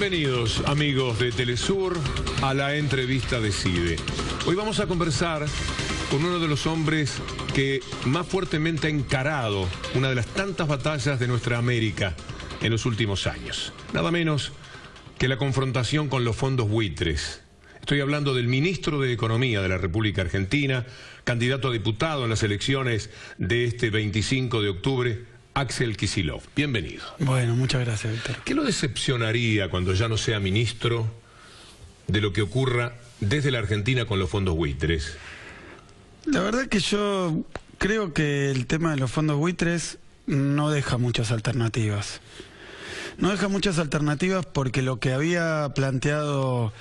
Bienvenidos, amigos de Telesur, a la entrevista de CIDE. Hoy vamos a conversar con uno de los hombres que más fuertemente ha encarado una de las tantas batallas de nuestra América en los últimos años. Nada menos que la confrontación con los fondos buitres. Estoy hablando del ministro de Economía de la República Argentina, candidato a diputado en las elecciones de este 25 de octubre, Axel Kicillof. Bienvenido. Bueno, muchas gracias, Víctor. ¿Qué lo decepcionaría cuando ya no sea ministro de lo que ocurra desde la Argentina con los fondos buitres? La verdad que yo creo que el tema de los fondos buitres no deja muchas alternativas. No deja muchas alternativas porque lo que había planteado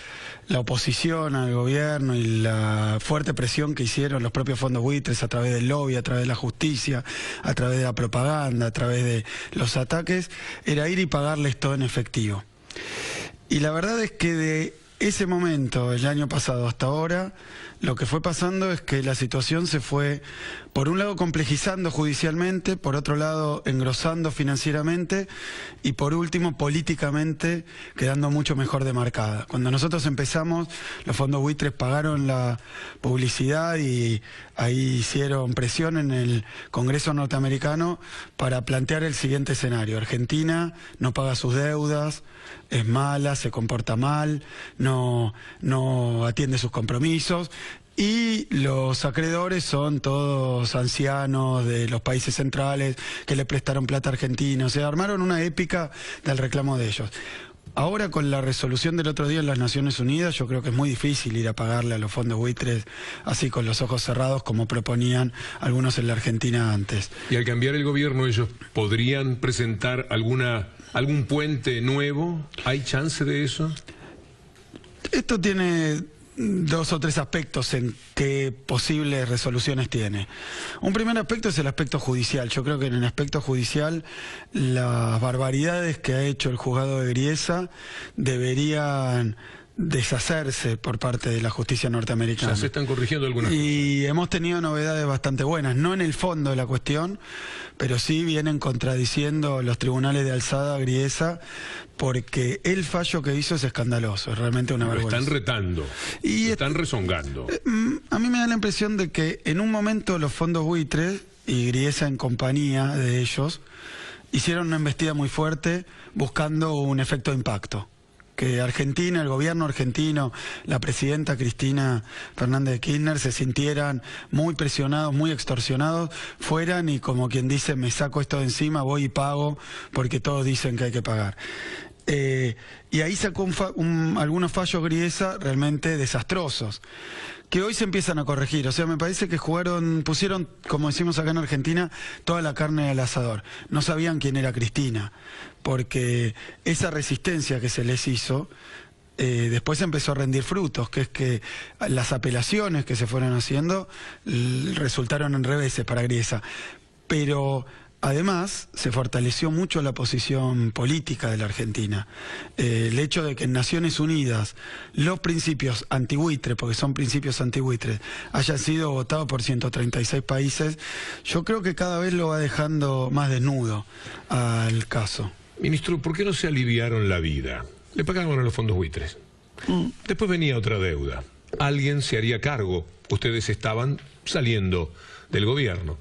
la oposición al gobierno y la fuerte presión que hicieron los propios fondos buitres a través del lobby, a través de la justicia, a través de la propaganda, a través de los ataques, era ir y pagarles todo en efectivo. Y la verdad es que de ese momento, el año pasado hasta ahora, lo que fue pasando es que la situación se fue, por un lado, complejizando judicialmente, por otro lado, engrosando financieramente y, por último, políticamente, quedando mucho mejor demarcada. Cuando nosotros empezamos, los fondos buitres pagaron la publicidad y ahí hicieron presión en el Congreso norteamericano para plantear el siguiente escenario. Argentina no paga sus deudas, es mala, se comporta mal, no atiende sus compromisos. Y los acreedores son todos ancianos de los países centrales que le prestaron plata a Argentina. O sea, armaron una épica del reclamo de ellos. Ahora, con la resolución del otro día en las Naciones Unidas, yo creo que es muy difícil ir a pagarle a los fondos buitres así con los ojos cerrados como proponían algunos en la Argentina antes. Y al cambiar el gobierno, ¿ellos podrían presentar algún puente nuevo? ¿Hay chance de eso? Esto tiene dos o tres aspectos en qué posibles resoluciones tiene. Un primer aspecto es el aspecto judicial. Yo creo que en el aspecto judicial las barbaridades que ha hecho el juzgado de Griesa deberían deshacerse por parte de la justicia norteamericana. Ya se están corrigiendo algunas cosas. Y hemos tenido novedades bastante buenas, no en el fondo de la cuestión, pero sí vienen contradiciendo los tribunales de alzada Griesa, porque el fallo que hizo es escandaloso, es realmente una vergüenza. Lo están retando, y lo están rezongando. A mí me da la impresión de que en un momento los fondos buitres, y Griesa en compañía de ellos, hicieron una embestida muy fuerte buscando un efecto de impacto. Que Argentina, el gobierno argentino, la presidenta Cristina Fernández de Kirchner se sintieran muy presionados, muy extorsionados, fueran y como quien dice, me saco esto de encima, voy y pago porque todos dicen que hay que pagar. Y ahí sacó algunos fallos Griesa realmente desastrosos, que hoy se empiezan a corregir. O sea, me parece que pusieron, como decimos acá en Argentina, toda la carne al asador. No sabían quién era Cristina, porque esa resistencia que se les hizo, después empezó a rendir frutos, que es que las apelaciones que se fueron haciendo resultaron en reveses para Griesa. Pero además, se fortaleció mucho la posición política de la Argentina. El hecho de que en Naciones Unidas los principios antibuitres, porque son principios antibuitres, hayan sido votados por 136 países, yo creo que cada vez lo va dejando más desnudo al caso. Ministro, ¿por qué no se aliviaron la vida? Le pagaron a los fondos buitres. Después venía otra deuda. Alguien se haría cargo. Ustedes estaban saliendo del gobierno.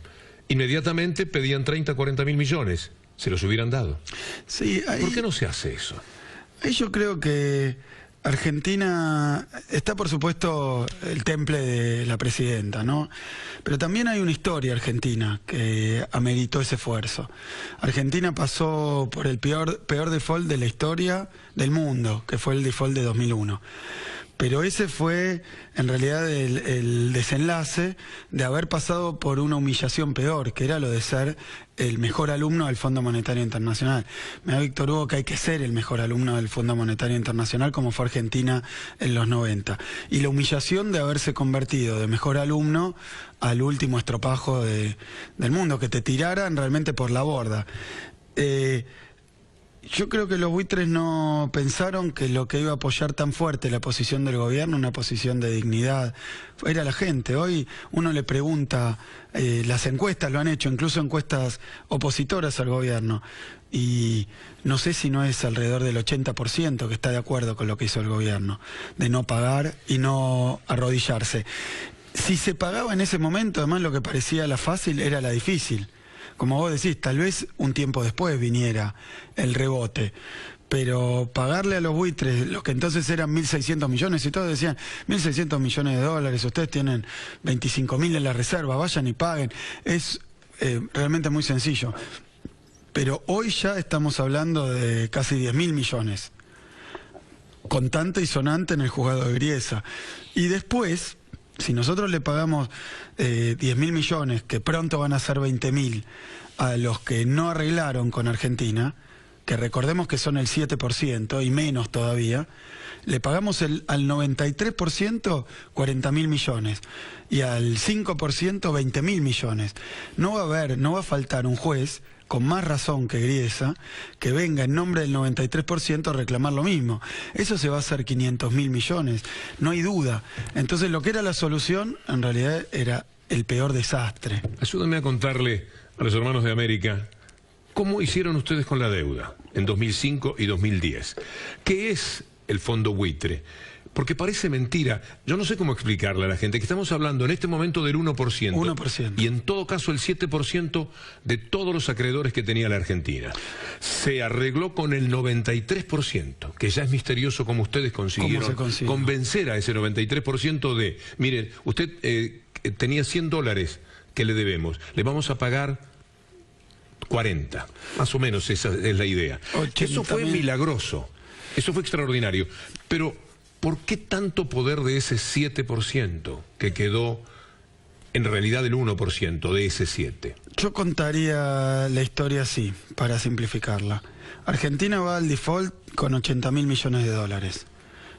Inmediatamente pedían 30, 40 mil millones. Se los hubieran dado. Sí, ¿Por qué no se hace eso? Ahí yo creo que Argentina está, por supuesto, el temple de la presidenta, ¿no? Pero también hay una historia argentina que ameritó ese esfuerzo. Argentina pasó por el peor default de la historia del mundo, que fue el default de 2001. Pero ese fue, en realidad, el desenlace de haber pasado por una humillación peor, que era lo de ser el mejor alumno del Fondo Monetario Internacional. Me da Víctor Hugo que hay que ser el mejor alumno del Fondo Monetario Internacional, como fue Argentina en los 90. Y la humillación de haberse convertido de mejor alumno al último estropajo del mundo, que te tiraran realmente por la borda. Yo creo que los buitres no pensaron que lo que iba a apoyar tan fuerte la posición del gobierno, una posición de dignidad, era la gente. Hoy uno le pregunta, las encuestas lo han hecho, incluso encuestas opositoras al gobierno, y no sé si no es alrededor del 80% que está de acuerdo con lo que hizo el gobierno, de no pagar y no arrodillarse. Si se pagaba en ese momento, además lo que parecía la fácil era la difícil. Como vos decís, tal vez un tiempo después viniera el rebote, pero pagarle a los buitres, lo que entonces eran 1.600 millones, y todos decían, 1.600 millones de dólares, ustedes tienen 25.000 en la reserva, vayan y paguen, es realmente muy sencillo. Pero hoy ya estamos hablando de casi 10.000 millones, contante y sonante en el juzgado de Griesa. Y después, si nosotros le pagamos 10.000 millones, que pronto van a ser 20.000, a los que no arreglaron con Argentina, que recordemos que son el 7% y menos todavía, le pagamos al 93% 40.000 millones y al 5% 20.000 millones. No va a faltar un juez con más razón que Griesa, que venga en nombre del 93% a reclamar lo mismo. Eso se va a hacer 500.000 millones, no hay duda. Entonces lo que era la solución, en realidad era el peor desastre. Ayúdame a contarle a los hermanos de América, ¿cómo hicieron ustedes con la deuda en 2005 y 2010? ¿Qué es el fondo buitre? Porque parece mentira. Yo no sé cómo explicarle a la gente que estamos hablando en este momento del 1%. 1%. Y en todo caso el 7% de todos los acreedores que tenía la Argentina. Se arregló con el 93%, que ya es misterioso cómo ustedes consiguieron convencer a ese 93% de, miren, usted tenía $100 que le debemos, le vamos a pagar 40. Más o menos esa es la idea. Eso fue milagroso, eso fue extraordinario. Pero ¿por qué tanto poder de ese 7% que quedó en realidad el 1% de ese 7%? Yo contaría la historia así, para simplificarla. Argentina va al default con 80.000 millones de dólares.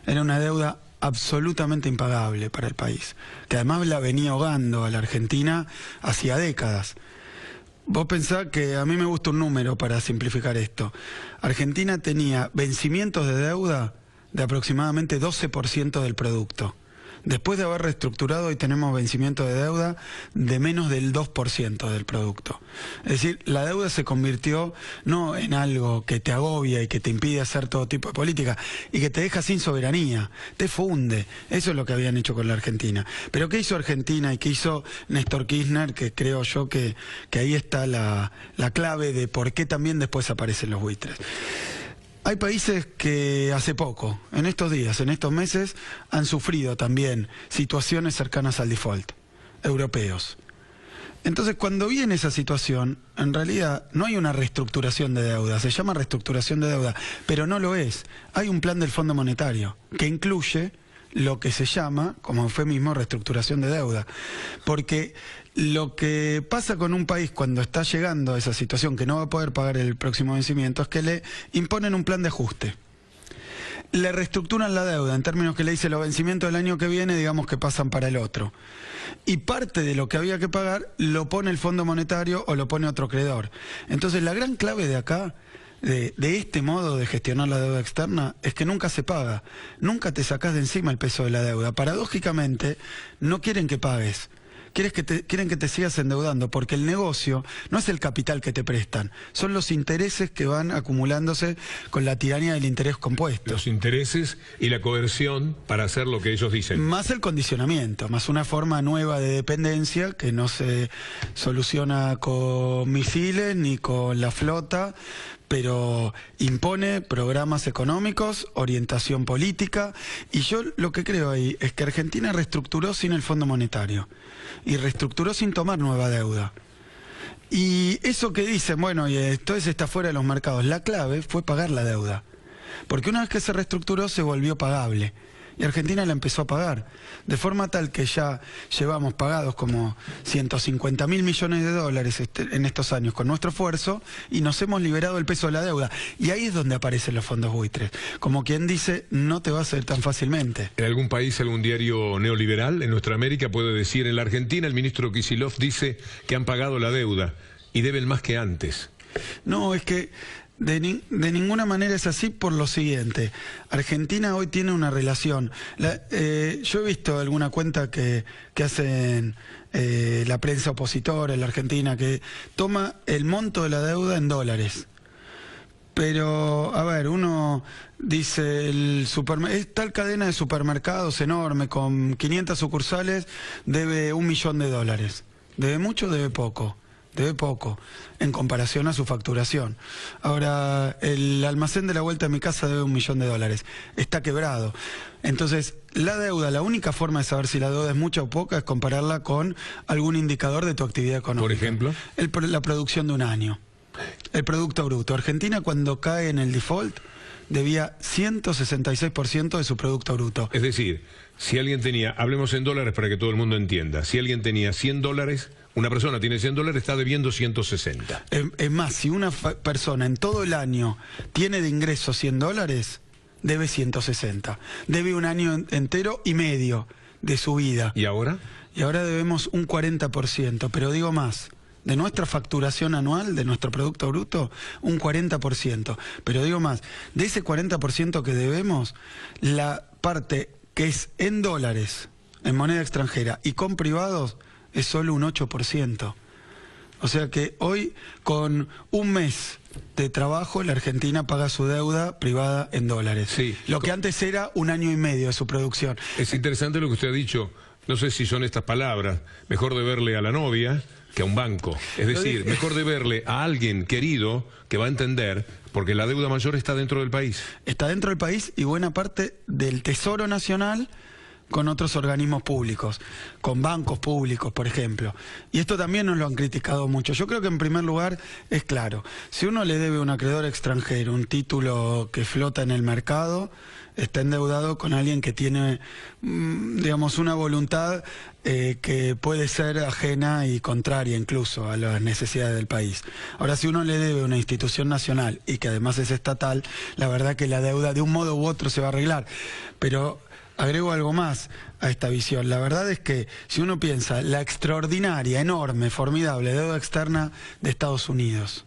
Era una deuda absolutamente impagable para el país, que además la venía ahogando a la Argentina hacía décadas. Vos pensás que a mí me gusta un número para simplificar esto. Argentina tenía vencimientos de deuda de aproximadamente 12% del producto. Después de haber reestructurado, hoy tenemos vencimiento de deuda de menos del 2% del producto. Es decir, la deuda se convirtió no en algo que te agobia y que te impide hacer todo tipo de política y que te deja sin soberanía, te funde. Eso es lo que habían hecho con la Argentina. Pero ¿qué hizo Argentina y qué hizo Néstor Kirchner? Que creo yo que ahí está la clave de por qué también después aparecen los buitres. Hay países que hace poco, en estos días, en estos meses, han sufrido también situaciones cercanas al default, europeos. Entonces, cuando viene esa situación, en realidad no hay una reestructuración de deuda, se llama reestructuración de deuda, pero no lo es. Hay un plan del Fondo Monetario que incluye lo que se llama, como eufemismo, reestructuración de deuda. Porque lo que pasa con un país cuando está llegando a esa situación que no va a poder pagar el próximo vencimiento es que le imponen un plan de ajuste. Le reestructuran la deuda en términos que le dice los vencimientos del año que viene, digamos que pasan para el otro. Y parte de lo que había que pagar lo pone el Fondo Monetario o lo pone otro acreedor. Entonces la gran clave de acá, de este modo de gestionar la deuda externa, es que nunca se paga. Nunca te sacás de encima el peso de la deuda. Paradójicamente, no quieren que pagues. Quieren que te sigas endeudando, porque el negocio no es el capital que te prestan, son los intereses que van acumulándose con la tiranía del interés compuesto. Los intereses y la coerción para hacer lo que ellos dicen. Más el condicionamiento, más una forma nueva de dependencia que no se soluciona con misiles ni con la flota, pero impone programas económicos, orientación política, y yo lo que creo ahí es que Argentina reestructuró sin el Fondo Monetario y reestructuró sin tomar nueva deuda. Y eso que dicen, bueno, y entonces está fuera de los mercados, la clave fue pagar la deuda, porque una vez que se reestructuró se volvió pagable. Y Argentina la empezó a pagar, de forma tal que ya llevamos pagados como 150.000 millones de dólares en estos años con nuestro esfuerzo y nos hemos liberado el peso de la deuda. Y ahí es donde aparecen los fondos buitres. Como quien dice, no te va a hacer tan fácilmente. En algún país, algún diario neoliberal en nuestra América puede decir, en la Argentina el ministro Kicillof dice que han pagado la deuda y deben más que antes. No, es que de ninguna manera es así por lo siguiente. Argentina hoy tiene una relación. Yo he visto alguna cuenta que hacen la prensa opositora en la Argentina, que toma el monto de la deuda en dólares. Pero, a ver, uno dice, es tal cadena de supermercados enorme, con 500 sucursales, debe $1 millón. ¿Debe mucho? Debe poco. Debe poco, en comparación a su facturación. Ahora, el almacén de la vuelta de mi casa debe $1 millón. Está quebrado. Entonces, la deuda, la única forma de saber si la deuda es mucha o poca es compararla con algún indicador de tu actividad económica. Por ejemplo, la producción de un año. El Producto Bruto. Argentina, cuando cae en el default, debía 166% de su Producto Bruto. Es decir, si alguien tenía, hablemos en dólares para que todo el mundo entienda, si alguien tenía $100, una persona tiene $100, está debiendo 160. Es más, si una persona en todo el año tiene de ingreso $100, debe 160. Debe un año entero y medio de su vida. ¿Y ahora? Y ahora debemos un 40%, pero digo más. De nuestra facturación anual, de nuestro Producto Bruto, un 40%. Pero digo más, de ese 40% que debemos, la parte que es en dólares, en moneda extranjera y con privados, es solo un 8%. O sea que hoy, con un mes de trabajo, la Argentina paga su deuda privada en dólares. Sí. Lo que antes era un año y medio de su producción. Es interesante lo que usted ha dicho. No sé si son estas palabras, mejor deberle a la novia que a un banco. Es decir, mejor deberle a alguien querido que va a entender, porque la deuda mayor está dentro del país. Está dentro del país y buena parte del Tesoro Nacional con otros organismos públicos, con bancos públicos, por ejemplo. Y esto también nos lo han criticado mucho. Yo creo que en primer lugar es claro, si uno le debe a un acreedor extranjero un título que flota en el mercado, está endeudado con alguien que tiene, digamos, una voluntad que puede ser ajena y contraria incluso a las necesidades del país. Ahora, si uno le debe a una institución nacional y que además es estatal, la verdad que la deuda de un modo u otro se va a arreglar. Pero agrego algo más a esta visión. La verdad es que si uno piensa la extraordinaria, enorme, formidable deuda externa de Estados Unidos,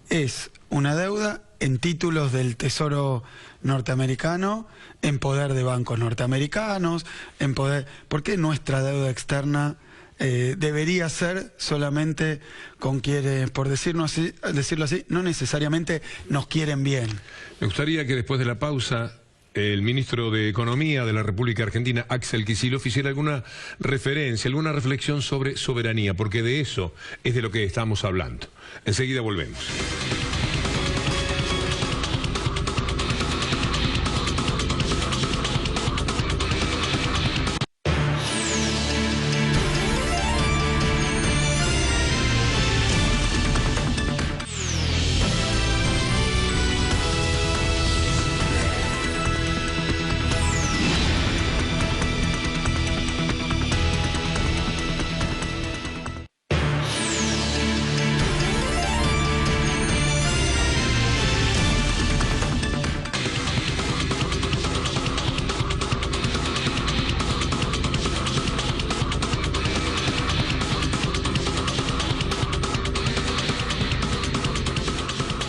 es una deuda en títulos del Tesoro norteamericano, en poder de bancos norteamericanos, en poder... ¿Por qué nuestra deuda externa debería ser solamente con quienes, por decirlo así, no necesariamente nos quieren bien? Me gustaría que después de la pausa el ministro de Economía de la República Argentina, Axel Kicillof, hiciera alguna referencia, alguna reflexión sobre soberanía, porque de eso es de lo que estamos hablando. Enseguida volvemos.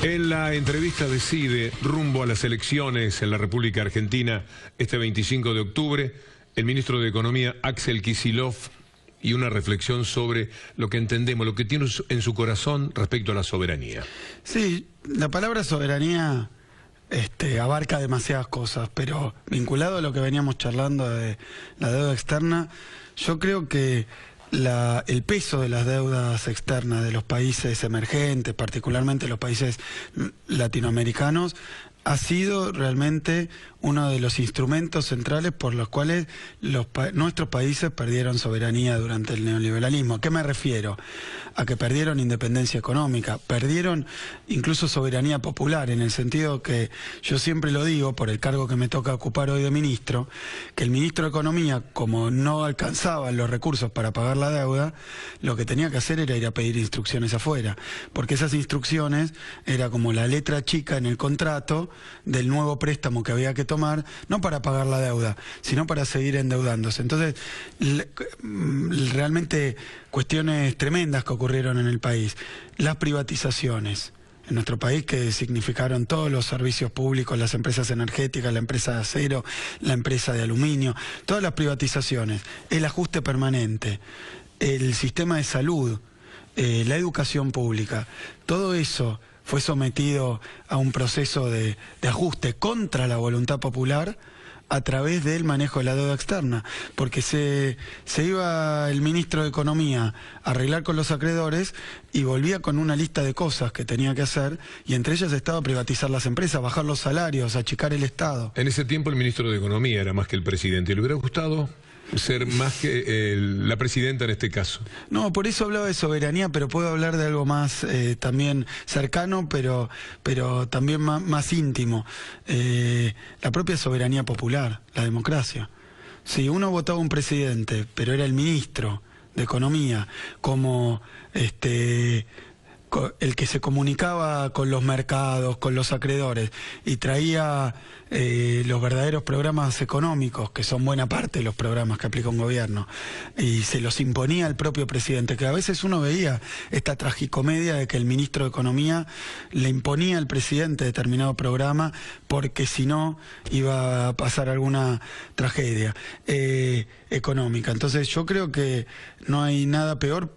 En la entrevista de CIDE, rumbo a las elecciones en la República Argentina este 25 de octubre, el ministro de Economía, Axel Kicillof, y una reflexión sobre lo que entendemos, lo que tiene en su corazón respecto a la soberanía. Sí, la palabra soberanía abarca demasiadas cosas, pero vinculado a lo que veníamos charlando de la deuda externa, yo creo que el peso de las deudas externas de los países emergentes, particularmente los países latinoamericanos, ha sido realmente uno de los instrumentos centrales por los cuales nuestros países perdieron soberanía durante el neoliberalismo. ¿A qué me refiero? A que perdieron independencia económica, perdieron incluso soberanía popular, en el sentido que yo siempre lo digo, por el cargo que me toca ocupar hoy de ministro, que el ministro de Economía, como no alcanzaban los recursos para pagar la deuda, lo que tenía que hacer era ir a pedir instrucciones afuera, porque esas instrucciones era como la letra chica en el contrato del nuevo préstamo que había que tomar, no para pagar la deuda, sino para seguir endeudándose. Entonces, realmente cuestiones tremendas que ocurrieron en el país. Las privatizaciones, en nuestro país que significaron todos los servicios públicos, las empresas energéticas, la empresa de acero, la empresa de aluminio, todas las privatizaciones, el ajuste permanente, el sistema de salud, la educación pública, todo eso fue sometido a un proceso de ajuste contra la voluntad popular a través del manejo de la deuda externa, porque se iba el ministro de Economía a arreglar con los acreedores y volvía con una lista de cosas que tenía que hacer, y entre ellas estaba privatizar las empresas, bajar los salarios, achicar el Estado. En ese tiempo el ministro de Economía era más que el presidente. ¿Le hubiera gustado ser más que la presidenta en este caso? No, por eso hablaba de soberanía, pero puedo hablar de algo más también cercano, pero también más íntimo. La propia soberanía popular, la democracia. Si uno votaba un presidente, pero era el ministro de Economía, como el que se comunicaba con los mercados, con los acreedores, y traía los verdaderos programas económicos, que son buena parte de los programas que aplica un gobierno, y se los imponía al propio presidente, que a veces uno veía esta tragicomedia de que el ministro de Economía le imponía al presidente determinado programa, porque si no iba a pasar alguna tragedia económica. Entonces yo creo que no hay nada peor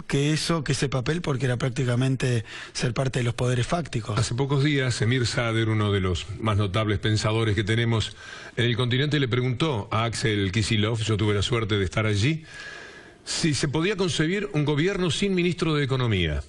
que ese papel, porque era prácticamente ser parte de los poderes fácticos. Hace pocos días, Emir Sader, uno de los más notables pensadores que tenemos en el continente, le preguntó a Axel Kicillof, yo tuve la suerte de estar allí, si se podía concebir un gobierno sin ministro de Economía.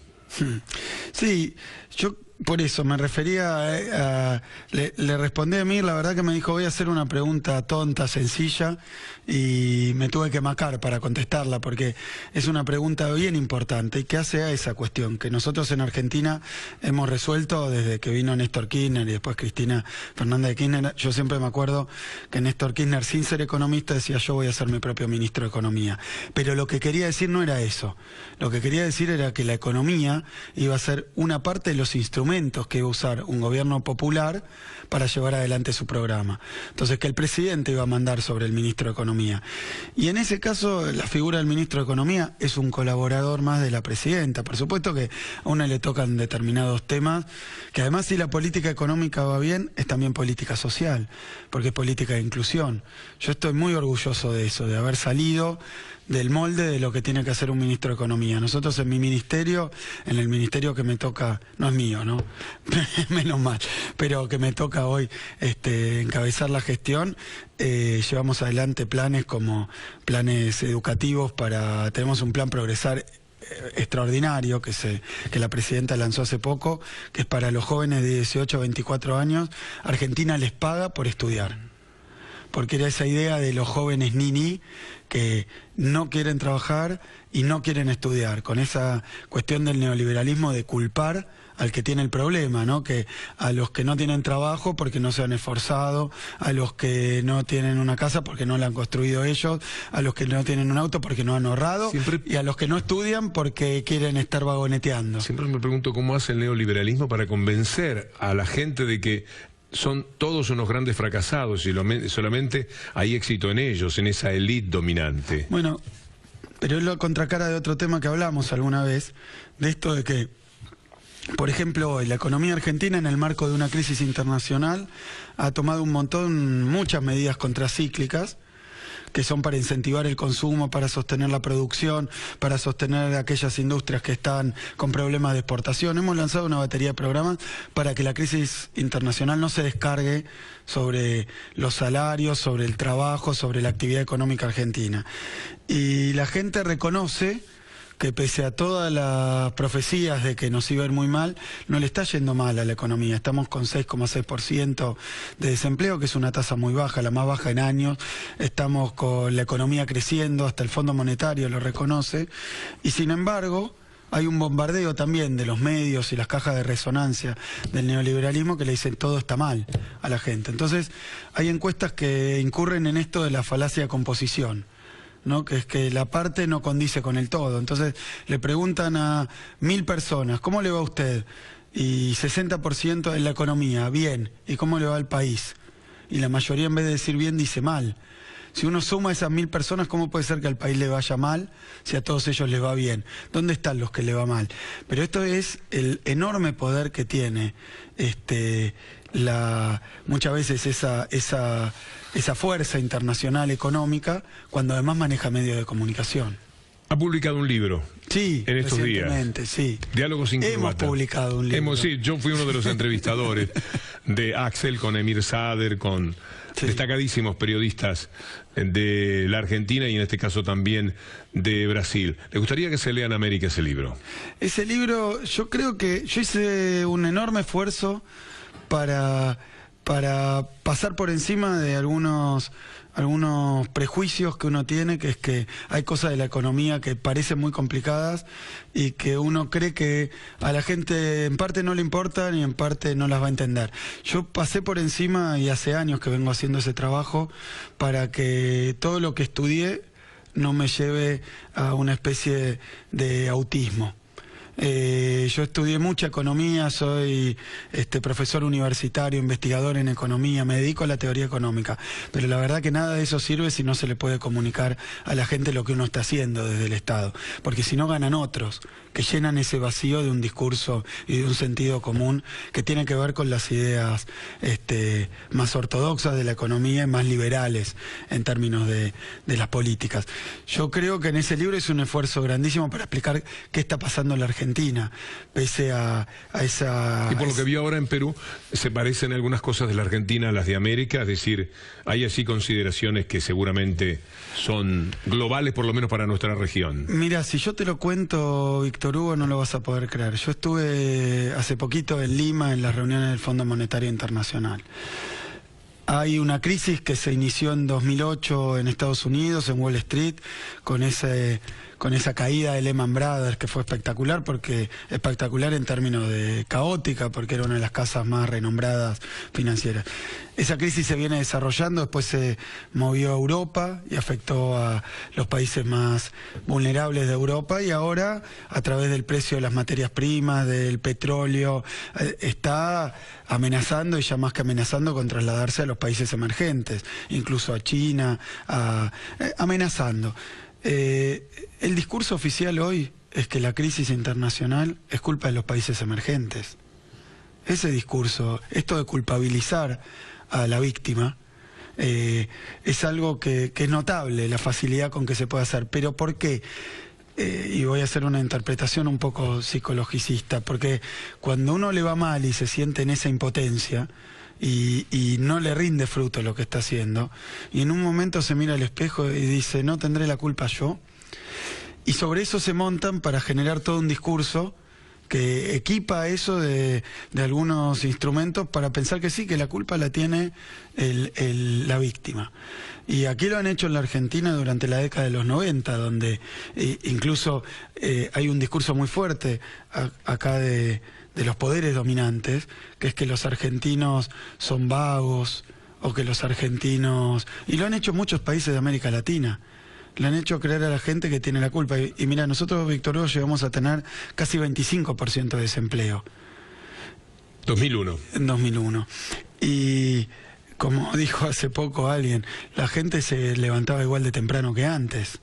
Sí, yo por eso me refería le respondí a Emir, la verdad que me dijo, voy a hacer una pregunta tonta, sencilla, y me tuve que macar para contestarla, porque es una pregunta bien importante y que hace a esa cuestión que nosotros en Argentina hemos resuelto desde que vino Néstor Kirchner y después Cristina Fernández de Kirchner. Yo siempre me acuerdo que Néstor Kirchner, sin ser economista, decía, yo voy a ser mi propio ministro de Economía, pero lo que quería decir no era eso. Lo que quería decir era que la economía iba a ser una parte de los instrumentos que iba a usar un gobierno popular para llevar adelante su programa. Entonces, que el presidente iba a mandar sobre el ministro de Economía. Y en ese caso, la figura del ministro de Economía es un colaborador más de la presidenta. Por supuesto que a uno le tocan determinados temas, que además, si la política económica va bien, es también política social, porque es política de inclusión. Yo estoy muy orgulloso de eso, de haber salido del molde de lo que tiene que hacer un ministro de Economía. Nosotros en mi ministerio, en el ministerio que me toca, no es mío, ¿no? Menos mal, pero que me toca hoy encabezar la gestión, llevamos adelante planes como planes educativos tenemos un plan Progresar extraordinario que la presidenta lanzó hace poco, que es para los jóvenes de 18 a 24 años. Argentina les paga por estudiar, porque era esa idea de los jóvenes nini que no quieren trabajar y no quieren estudiar, con esa cuestión del neoliberalismo de culpar al que tiene el problema, ¿no? Que a los que no tienen trabajo porque no se han esforzado, a los que no tienen una casa porque no la han construido ellos, a los que no tienen un auto porque no han ahorrado, y a los que no estudian porque quieren estar vagoneteando. Siempre me pregunto cómo hace el neoliberalismo para convencer a la gente de que son todos unos grandes fracasados y solamente hay éxito en ellos, en esa élite dominante. Bueno, pero es la contracara de otro tema que hablamos alguna vez, de esto de que, por ejemplo, hoy la economía argentina, en el marco de una crisis internacional, ha tomado muchas medidas contracíclicas, que son para incentivar el consumo, para sostener la producción, para sostener aquellas industrias que están con problemas de exportación. Hemos lanzado una batería de programas para que la crisis internacional no se descargue sobre los salarios, sobre el trabajo, sobre la actividad económica argentina. Y la gente reconoce que pese a todas las profecías de que nos iba a ir muy mal, no le está yendo mal a la economía. Estamos con 6,6% de desempleo, que es una tasa muy baja, la más baja en años. Estamos con la economía creciendo, hasta el Fondo Monetario lo reconoce. Y sin embargo, hay un bombardeo también de los medios y las cajas de resonancia del neoliberalismo que le dicen todo está mal a la gente. Entonces, hay encuestas que incurren en esto de la falacia de composición, ¿no? Que es que la parte no condice con el todo. Entonces le preguntan a 1000 personas, ¿cómo le va a usted? Y 60% en la economía, bien. ¿Y cómo le va al país? Y la mayoría, en vez de decir bien, dice mal. Si uno suma esas 1000 personas, ¿cómo puede ser que al país le vaya mal si a todos ellos les va bien? ¿Dónde están los que le va mal? Pero esto es el enorme poder que tiene muchas veces esa fuerza internacional económica, cuando además maneja medios de comunicación. Ha publicado un libro. Sí, en estos días. Sí. Diálogos sin corbata. Hemos publicado un libro. Sí, yo fui uno de los entrevistadores de Axel con Emir Sader, con destacadísimos periodistas de la Argentina y en este caso también de Brasil. ¿Le gustaría que se lea en América ese libro? Ese libro, yo creo que yo hice un enorme esfuerzo para pasar por encima de algunos prejuicios que uno tiene, que es que hay cosas de la economía que parecen muy complicadas y que uno cree que a la gente en parte no le importan y en parte no las va a entender. Yo pasé por encima y hace años que vengo haciendo ese trabajo para que todo lo que estudié no me lleve a una especie de autismo. Yo estudié mucha economía, soy profesor universitario, investigador en economía, me dedico a la teoría económica, pero la verdad que nada de eso sirve si no se le puede comunicar a la gente lo que uno está haciendo desde el Estado, porque si no ganan otros que llenan ese vacío de un discurso y de un sentido común que tiene que ver con las ideas más ortodoxas de la economía y más liberales en términos de las políticas. Yo creo que en ese libro es un esfuerzo grandísimo para explicar qué está pasando en la Argentina, pese a esa... Y por lo que vi ahora en Perú, se parecen algunas cosas de la Argentina a las de América, es decir, hay así consideraciones que seguramente son globales, por lo menos para nuestra región. Mira, si yo te lo cuento, Víctor Hugo, no lo vas a poder creer. Yo estuve hace poquito en Lima en las reuniones del Fondo Monetario Internacional. Hay una crisis que se inició en 2008 en Estados Unidos, en Wall Street, con esa caída de Lehman Brothers, que fue espectacular, espectacular en términos de caótica, porque era una de las casas más renombradas financieras. Esa crisis se viene desarrollando, después se movió a Europa y afectó a los países más vulnerables de Europa, y ahora, a través del precio de las materias primas, del petróleo, está amenazando, y ya más que amenazando, con trasladarse a los países emergentes, incluso a China, amenazando. El discurso oficial hoy es que la crisis internacional es culpa de los países emergentes. Ese discurso, esto de culpabilizar a la víctima, es algo que es notable, la facilidad con que se puede hacer. ¿Pero por qué? Y voy a hacer una interpretación un poco psicologicista, porque cuando uno le va mal y se siente en esa impotencia y no le rinde fruto lo que está haciendo, y en un momento se mira al espejo y dice, ¿no tendré la culpa yo? Y sobre eso se montan para generar todo un discurso que equipa eso de algunos instrumentos para pensar que sí, que la culpa la tiene la víctima. Y aquí lo han hecho en la Argentina durante la década de los 90, donde incluso hay un discurso muy fuerte acá de los poderes dominantes, que es que los argentinos son vagos, o que los argentinos... Y lo han hecho muchos países de América Latina. Le han hecho creer a la gente que tiene la culpa. Y mira, nosotros, Víctor Hugo, llegamos a tener casi 25% de desempleo. 2001. En 2001. Y como dijo hace poco alguien, la gente se levantaba igual de temprano que antes.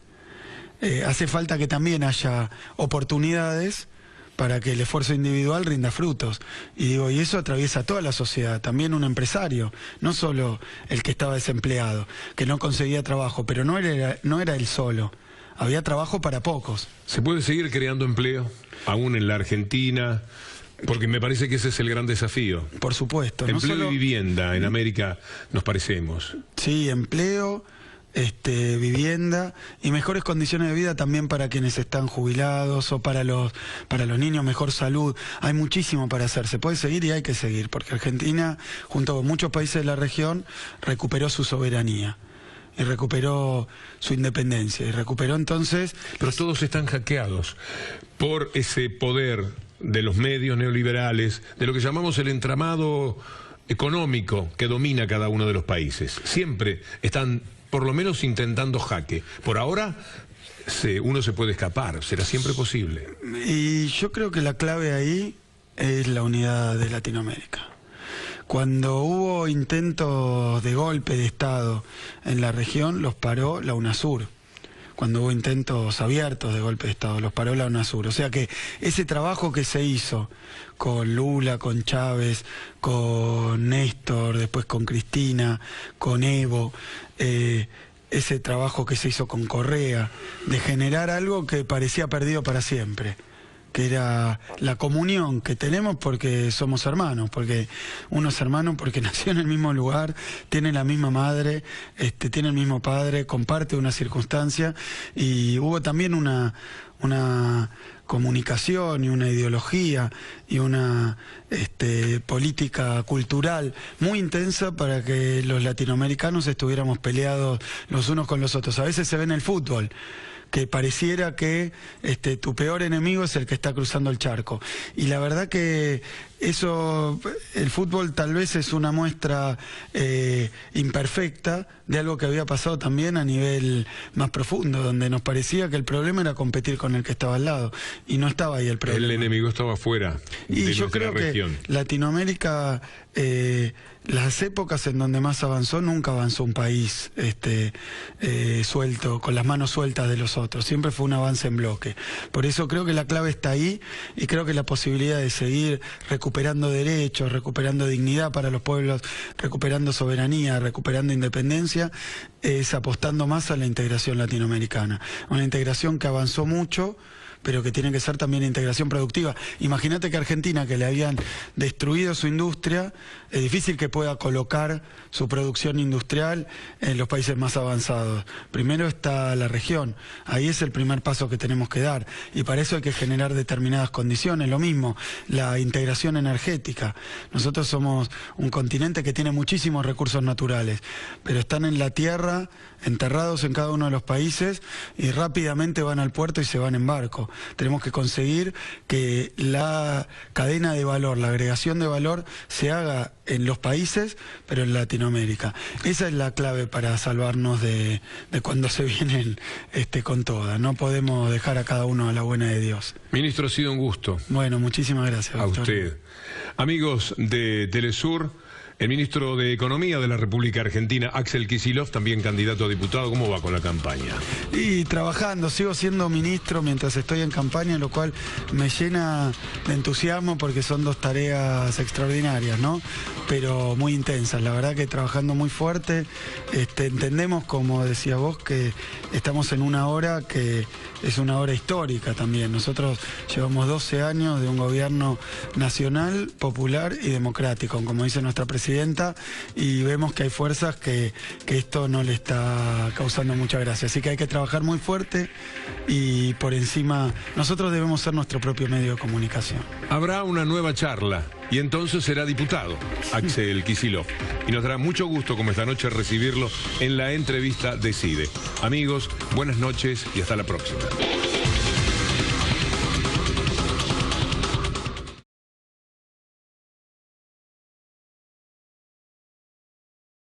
Hace falta que también haya oportunidades para que el esfuerzo individual rinda frutos. Y digo, y eso atraviesa toda la sociedad, también un empresario, no solo el que estaba desempleado, que no conseguía trabajo, pero no era él solo, había trabajo para pocos. ¿Se puede seguir creando empleo, aún en la Argentina? Porque me parece que ese es el gran desafío. Por supuesto. Empleo y vivienda, en América nos parecemos. Sí, empleo... vivienda y mejores condiciones de vida también para quienes están jubilados, o para los niños, mejor salud. Hay muchísimo para hacer, se puede seguir y hay que seguir, porque Argentina, junto con muchos países de la región, recuperó su soberanía y recuperó su independencia y recuperó entonces... Pero todos están hackeados por ese poder de los medios neoliberales, de lo que llamamos el entramado económico que domina cada uno de los países. Siempre están por lo menos intentando jaque. Por ahora uno se puede escapar, será siempre posible. Y yo creo que la clave ahí es la unidad de Latinoamérica. Cuando hubo intentos de golpe de Estado en la región, los paró la UNASUR. Cuando hubo intentos abiertos de golpe de Estado, los paró la UNASUR. O sea que ese trabajo que se hizo con Lula, con Chávez, con Néstor, después con Cristina, con Evo, ese trabajo que se hizo con Correa, de generar algo que parecía perdido para siempre, que era la comunión que tenemos porque somos hermanos, porque uno es hermano porque nació en el mismo lugar, tiene la misma madre, tiene el mismo padre, comparte una circunstancia, y hubo también una comunicación y una ideología y una política cultural muy intensa para que los latinoamericanos estuviéramos peleados los unos con los otros. A veces se ve en el fútbol que pareciera que tu peor enemigo es el que está cruzando el charco. Y la verdad que eso, el fútbol tal vez es una muestra imperfecta de algo que había pasado también a nivel más profundo, donde nos parecía que el problema era competir con el que estaba al lado, y no estaba ahí el problema. El enemigo estaba afuera de y yo creo región. Que Latinoamérica, las épocas en donde más avanzó, nunca avanzó un país suelto, con las manos sueltas de los otros, siempre fue un avance en bloque. Por eso creo que la clave está ahí, y creo que la posibilidad de seguir recuperando derechos, recuperando dignidad para los pueblos, recuperando soberanía, recuperando independencia, es apostando más a la integración latinoamericana. Una integración que avanzó mucho, pero que tiene que ser también integración productiva. Imagínate que Argentina, que le habían destruido su industria, es difícil que pueda colocar su producción industrial en los países más avanzados. Primero está la región, ahí es el primer paso que tenemos que dar, y para eso hay que generar determinadas condiciones. Lo mismo, la integración energética. Nosotros somos un continente que tiene muchísimos recursos naturales, pero están en la tierra, enterrados en cada uno de los países, y rápidamente van al puerto y se van en barco. Tenemos que conseguir que la cadena de valor, la agregación de valor, se haga en los países, pero en Latinoamérica. Esa es la clave para salvarnos de cuando se vienen con todas. No podemos dejar a cada uno a la buena de Dios. Ministro, ha sido un gusto. Bueno, muchísimas gracias, doctor. A usted. Amigos de Telesur, el ministro de Economía de la República Argentina, Axel Kicillof, también candidato a diputado. ¿Cómo va con la campaña? Y trabajando, sigo siendo ministro mientras estoy en campaña, lo cual me llena de entusiasmo porque son dos tareas extraordinarias, ¿no? Pero muy intensas. La verdad que trabajando muy fuerte. Entendemos, como decía vos, que estamos en una hora que es una hora histórica también. Nosotros llevamos 12 años de un gobierno nacional, popular y democrático, como dice nuestra presidenta, y vemos que hay fuerzas que esto no le está causando mucha gracia. Así que hay que trabajar muy fuerte, y por encima nosotros debemos ser nuestro propio medio de comunicación. Habrá una nueva charla y entonces será diputado Axel Kicillof, y nos dará mucho gusto, como esta noche, recibirlo en la entrevista Decide. Amigos, buenas noches y hasta la próxima.